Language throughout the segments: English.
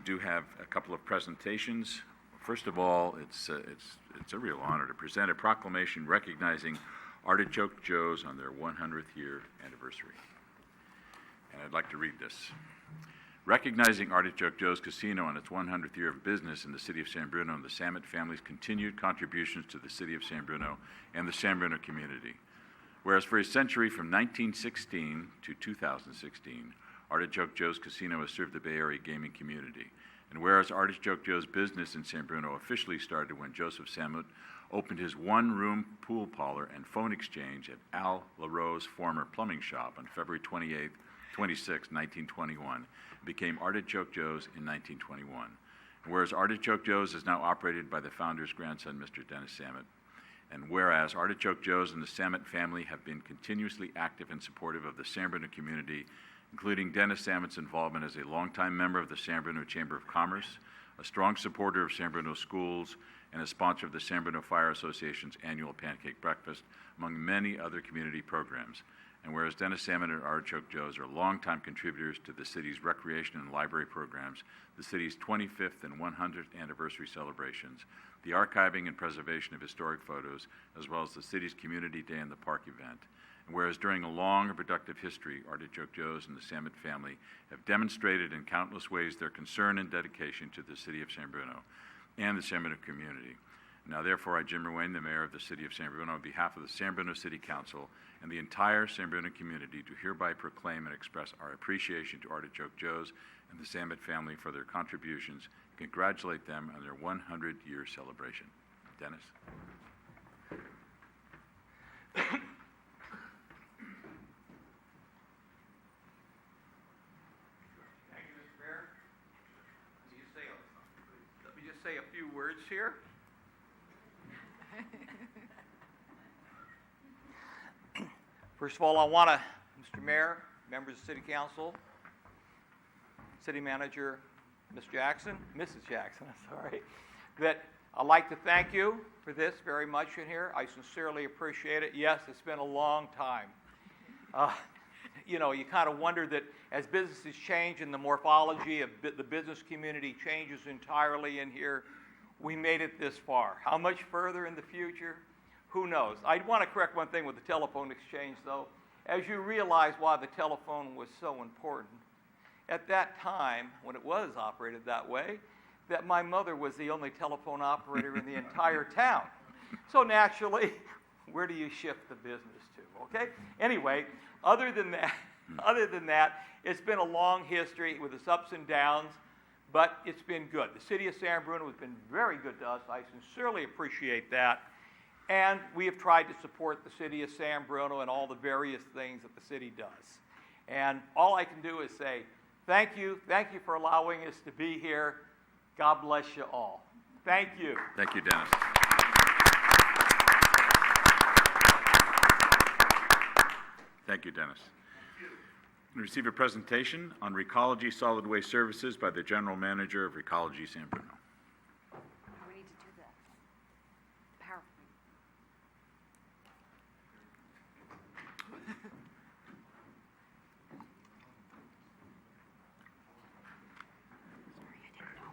do have a couple of presentations. First of all, it's a real honor to present a proclamation recognizing Artichoke Joe's on their 100th year anniversary. And I'd like to read this. Recognizing Artichoke Joe's Casino on its 100th year of business in the city of San Bruno and the Samet family's continued contributions to the city of San Bruno and the San Bruno community. Whereas for a century from 1916 to 2016, Artichoke Joe's Casino has served the Bay Area gaming community. And whereas Artichoke Joe's business in San Bruno officially started when Joseph Samet opened his one-room pool parlor and phone exchange at Al LaRoe's former plumbing shop on February 26, 1921, and became Artichoke Joe's in 1921. And whereas Artichoke Joe's is now operated by the founder's grandson, Mr. Dennis Samet, and whereas Artichoke Joe's and the Samet family have been continuously active and supportive of the San Bruno community, including Dennis Samet's involvement as a longtime member of the San Bruno Chamber of Commerce, a strong supporter of San Bruno schools, and a sponsor of the San Bruno Fire Association's annual pancake breakfast, among many other community programs. And whereas Dennis Samet and Artichoke Joe's are longtime contributors to the city's recreation and library programs, the city's 25th and 100th anniversary celebrations, the archiving and preservation of historic photos, as well as the city's Community Day in the Park event. And whereas during a long and productive history, Artichoke Joe's and the Samet family have demonstrated in countless ways their concern and dedication to the city of San Bruno and the San Bruno community. Now, therefore, I, Jim Ruane, the mayor of the city of San Bruno, on behalf of the San Bruno City Council and the entire San Bruno community, do hereby proclaim and express our appreciation to Artichoke Joe's and the Samet family for their contributions and congratulate them on their 100-year celebration. Dennis. Say a few words here. First of all, I want to, Mr. Mayor, members of the City Council, City Manager, Mrs. Jackson, I'm sorry, that I'd like to thank you for this very much in here. I sincerely appreciate it. Yes, it's been a long time. You know, you kind of wonder that as businesses change and the morphology of the business community changes entirely in here, we made it this far. How much further in the future? Who knows? I want to correct one thing with the telephone exchange, though. As you realize why the telephone was so important, at that time, when it was operated that way, that my mother was the only telephone operator in the entire town. So naturally, where do you shift the business to, okay? Anyway, other than that, it's been a long history with its ups and downs, but it's been good. The city of San Bruno has been very good to us. I sincerely appreciate that. And we have tried to support the city of San Bruno and all the various things that the city does. And all I can do is say, thank you for allowing us to be here. God bless you all. Thank you. Thank you, Dennis. Thank you, Dennis. We receive a presentation on Recology Solid Waste Services by the General Manager of Recology San Bruno. We need to do the PowerPoint. Sorry, I didn't know.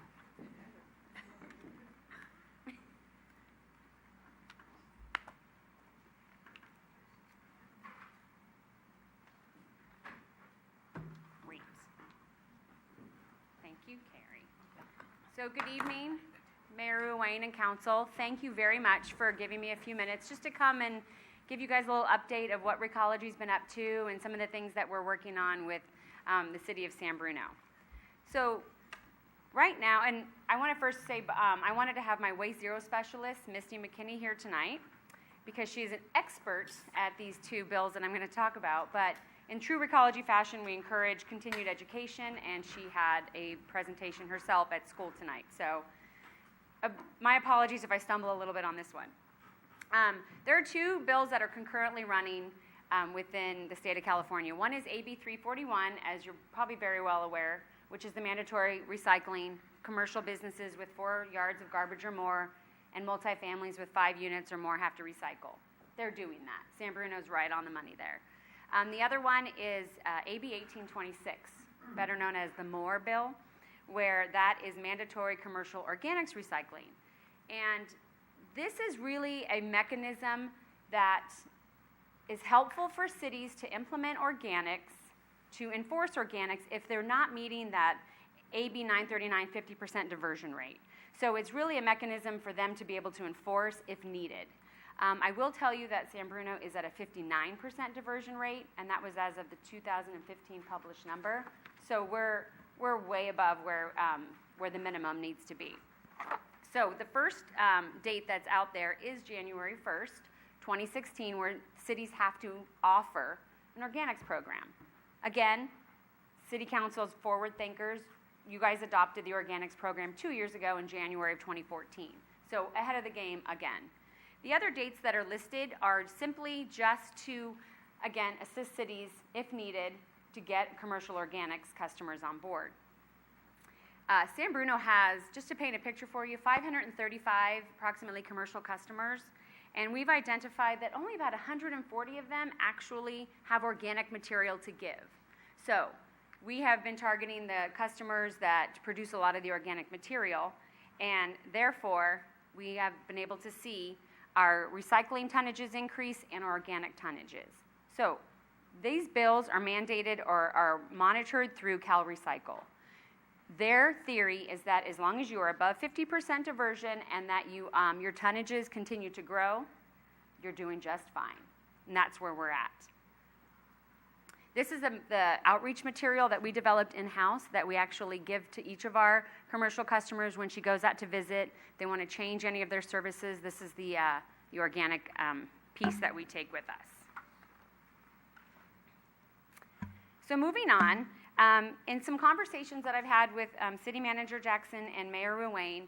Thank you, Carrie. So good evening, Mayor Ruane and Council. Thank you very much for giving me a few minutes just to come and give you guys a little update of what Recology's been up to and some of the things that we're working on with the city of San Bruno. So right now, and I want to first say I wanted to have my Waste Zero specialist, Misty McKinney, here tonight because she's an expert at these two bills that I'm going to talk about. But in true Recology fashion, we encourage continued education, and she had a presentation herself at school tonight. So my apologies if I stumble a little bit on this one. There are two bills that are concurrently running within the state of California. One is AB 341, as you're probably very well aware, which is the mandatory recycling. Commercial businesses with 4 yards of garbage or more and multifamilies with 5 units or more have to recycle. They're doing that. San Bruno's right on the money there. The other one is AB 1826, better known as the Moore Bill, where that is mandatory commercial organics recycling. And this is really a mechanism that is helpful for cities to implement organics, to enforce organics if they're not meeting that AB 939 50% diversion rate. So it's really a mechanism for them to be able to enforce if needed. I will tell you that San Bruno is at a 59% diversion rate, and that was as of the 2015 published number. So we're way above where the minimum needs to be. So the first date that's out there is January 1st, 2016, where cities have to offer an organics program. Again, City Council's forward thinkers. You guys adopted the organics program 2 years ago in January of 2014. So ahead of the game again. The other dates that are listed are simply just to, again, assist cities, if needed, to get commercial organics customers on board. San Bruno has, just to paint a picture for you, 535 approximately commercial customers, and we've identified that only about 140 of them actually have organic material to give. So we have been targeting the customers that produce a lot of the organic material, and therefore we have been able to see our recycling tonnages increase and our organic tonnages. So these bills are mandated or are monitored through CalRecycle. Their theory is that as long as you are above 50% diversion and that you, your tonnages continue to grow, you're doing just fine. And that's where we're at. This is the outreach material that we developed in-house that we actually give to each of our commercial customers when she goes out to visit. They want to change any of their services. This is the organic piece that we take with us. So moving on, in some conversations that I've had with City Manager Jackson and Mayor Ruane,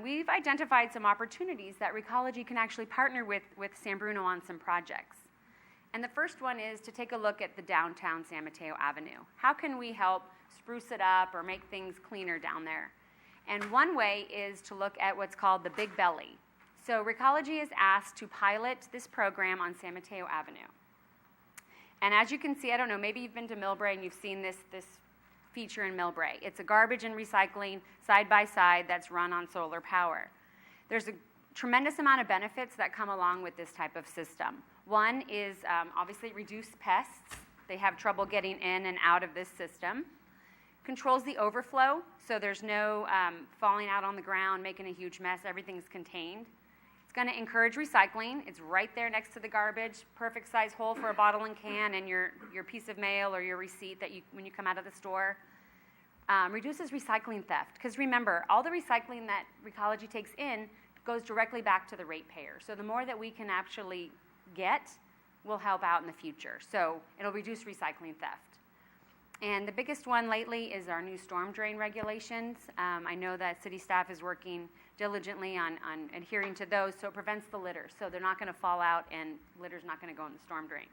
we've identified some opportunities that Recology can actually partner with San Bruno on some projects. And the first one is to take a look at the downtown San Mateo Avenue. How can we help spruce it up or make things cleaner down there? And one way is to look at what's called the Big Belly. So Recology is asked to pilot this program on San Mateo Avenue. And as you can see, I don't know, maybe you've been to Millbrae and you've seen this feature in Millbrae. It's a garbage and recycling side-by-side that's run on solar power. There's a tremendous amount of benefits that come along with this type of system. One is obviously reduced pests. They have trouble getting in and out of this system. Controls the overflow, so there's no falling out on the ground, making a huge mess. Everything's contained. It's going to encourage recycling. It's right there next to the garbage, perfect size hole for a bottle and can and your piece of mail or your receipt that when you come out of the store. Reduces recycling theft, because remember, all the recycling that Recology takes in goes directly back to the ratepayer. So the more that we can actually get will help out in the future. So it'll reduce recycling theft. And the biggest one lately is our new storm drain regulations. I know that city staff is working diligently on adhering to those, so it prevents the litter. So they're not going to fall out and litter's not going to go in the storm drain.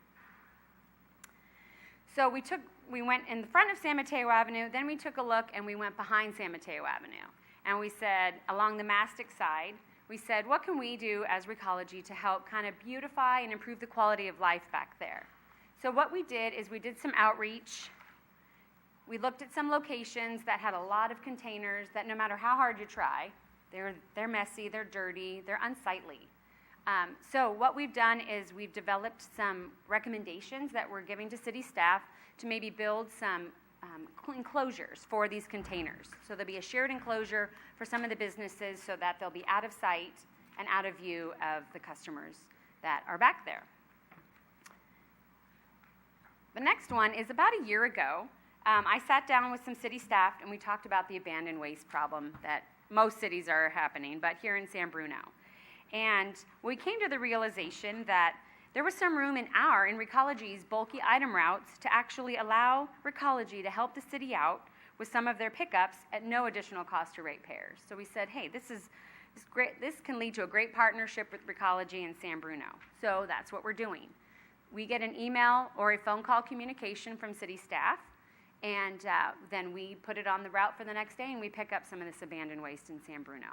So we went in the front of San Mateo Avenue, then we took a look and we went behind San Mateo Avenue. And we said, along the Mastic side, we said, what can we do as Recology to help kind of beautify and improve the quality of life back there? So what we did is we did some outreach. We looked at some locations that had a lot of containers that no matter how hard you try, they're messy, they're dirty, they're unsightly. So what we've done is we've developed some recommendations that we're giving to city staff to maybe build some enclosures for these containers. So there'll be a shared enclosure for some of the businesses so that they'll be out of sight and out of view of the customers that are back there. The next one is about a year ago. I sat down with some city staff and we talked about the abandoned waste problem that most cities are happening, but here in San Bruno. And we came to the realization that there was some room in Recology's bulky item routes to actually allow Recology to help the city out with some of their pickups at no additional cost to ratepayers. So we said, hey, this can lead to a great partnership with Recology and San Bruno. So that's what we're doing. We get an email or a phone call communication from city staff, and then we put it on the route for the next day and we pick up some of this abandoned waste in San Bruno.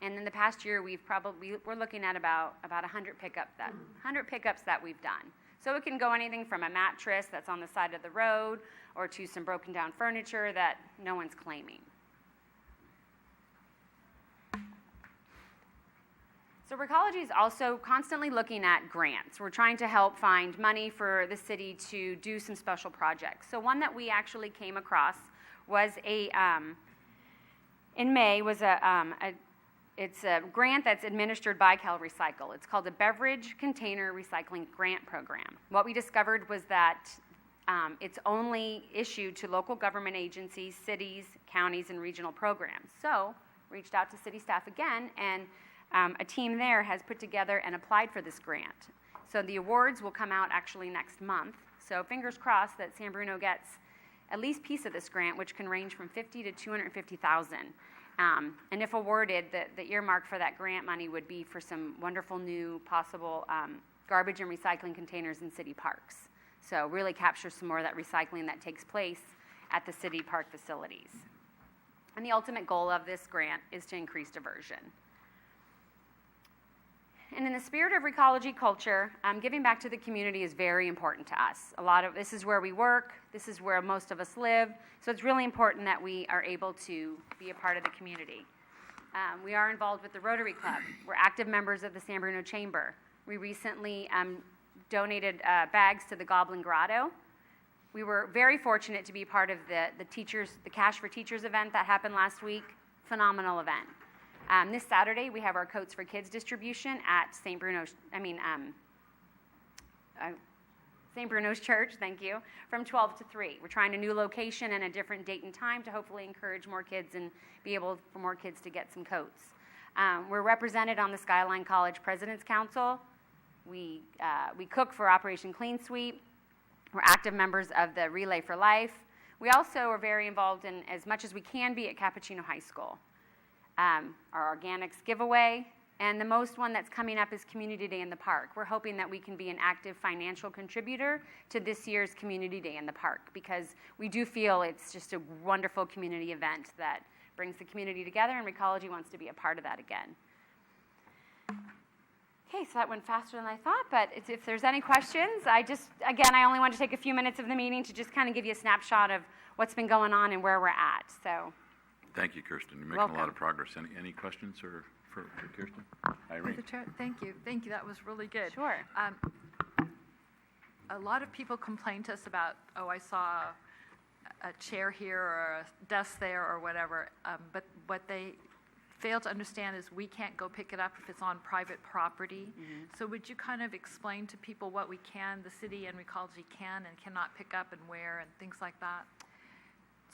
And in the past year, we're looking at about 100 pickups that we've done. So it can go anything from a mattress that's on the side of the road or to some broken down furniture that no one's claiming. So Recology is also constantly looking at grants. We're trying to help find money for the city to do some special projects. So one that we actually came across was in May was it's a grant that's administered by Cal Recycle. It's called the Beverage Container Recycling Grant Program. What we discovered was that it's only issued to local government agencies, cities, counties, and regional programs. So reached out to city staff again, and a team there has put together and applied for this grant. So the awards will come out actually next month. So fingers crossed that San Bruno gets at least piece of this grant, which can range from $50,000 to $250,000. And if awarded, the earmark for that grant money would be for some wonderful new possible garbage and recycling containers in city parks. So really capture some more of that recycling that takes place at the city park facilities. And the ultimate goal of this grant is to increase diversion. And in the spirit of Recology culture, giving back to the community is very important to us. This is where we work, this is where most of us live, so it's really important that we are able to be a part of the community. We are involved with the Rotary Club. We're active members of the San Bruno Chamber. We recently donated bags to the Goblin Grotto. We were very fortunate to be part of the Cash for Teachers event that happened last week. Phenomenal event. This Saturday, we have our Coats for Kids distribution at St. Bruno's Church, thank you, from 12 to 3. We're trying a new location and a different date and time to hopefully encourage more kids and be able for more kids to get some coats. We're represented on the Skyline College President's Council. We cook for Operation Clean Sweep. We're active members of the Relay for Life. We also are very involved in as much as we can be at Cappuccino High School. Our organics giveaway, and the most one that's coming up is Community Day in the Park. We're hoping that we can be an active financial contributor to this year's Community Day in the Park, because we do feel it's just a wonderful community event that brings the community together, and Recology wants to be a part of that again. Okay, so that went faster than I thought, but if there's any questions, I only want to take a few minutes of the meeting to just kind of give you a snapshot of what's been going on and where we're at, so. Thank you, Kirsten. You're making Welcome. a lot of progress. Any questions for Kirsten? Irene? Mr. Chair, thank you. Thank you. That was really good. Sure. A lot of people complain to us about, I saw a chair here or a desk there or whatever, but what they fail to understand is we can't go pick it up if it's on private property. Mm-hmm. So would you kind of explain to people what we can, the city and Recology can and cannot pick up and where and things like that?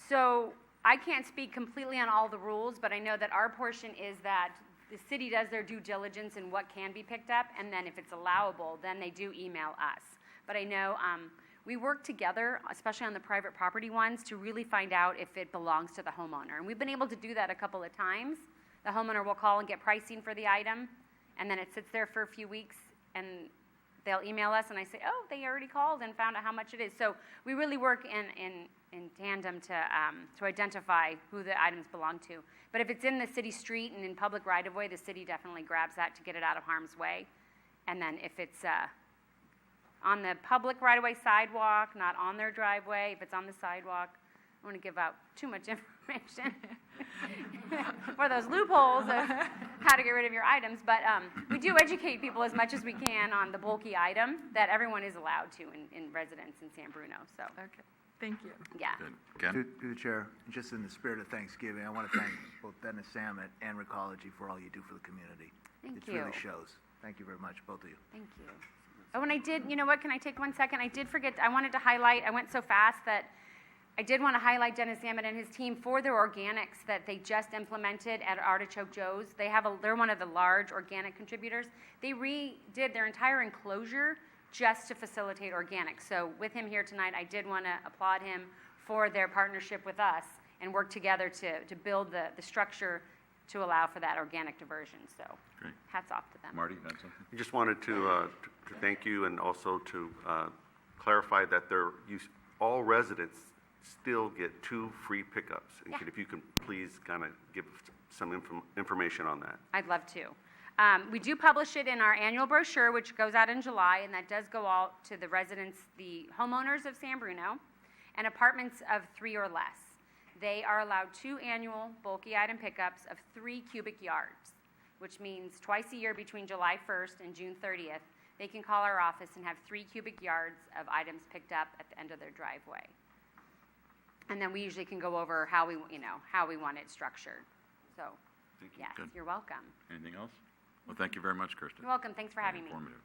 So I can't speak completely on all the rules, but I know that our portion is that the city does their due diligence in what can be picked up, and then if it's allowable, then they do email us. But I know we work together, especially on the private property ones, to really find out if it belongs to the homeowner. And we've been able to do that a couple of times. The homeowner will call and get pricing for the item, and then it sits there for a few weeks, and they'll email us, and I say, oh, they already called and found out how much it is. So we really work in tandem to identify who the items belong to. But if it's in the city street and in public right-of-way, the city definitely grabs that to get it out of harm's way. And then if it's on the public right-of-way sidewalk, not on their driveway, if it's on the sidewalk, I don't want to give out too much information for those loopholes of how to get rid of your items. But we do educate people as much as we can on the bulky item that everyone is allowed to in residence in San Bruno. So. Okay. Thank you. Yeah. Good. Ken? Through the chair, just in the spirit of Thanksgiving, I want to thank both Dennis Samet and Recology for all you do for the community. Thank It you. really shows. Thank you very much, both of you. Thank you. Oh, and I did, you know what, can I take 1 second? I did forget, I wanted to highlight, I went so fast that I did want to highlight Dennis Samet and his team for their organics that they just implemented at Artichoke Joe's. They're one of the large organic contributors. They redid their entire enclosure just to facilitate organics. So with him here tonight, I did want to applaud him for their partnership with us and work together to build the structure to allow for that organic diversion. So Great. hats off to them. Marty, you got something? I just wanted to thank you and also to clarify that all residents still get 2 free pickups. And Yeah. if you can please kind of give some information on that. I'd love to. We do publish it in our annual brochure, which goes out in July, and that does go out to the residents, the homeowners of San Bruno, and apartments of 3 or less. They are allowed 2 annual bulky item pickups of 3 cubic yards. which means twice a year between July 1st and June 30th, they can call our office and have 3 cubic yards of items picked up at the end of their driveway. And then we usually can go over how we want it structured. So, Thank you. yes, Good. you're welcome. Anything else? Well, thank you very much, Kirsten. You're welcome. Thanks for Very having me. informative.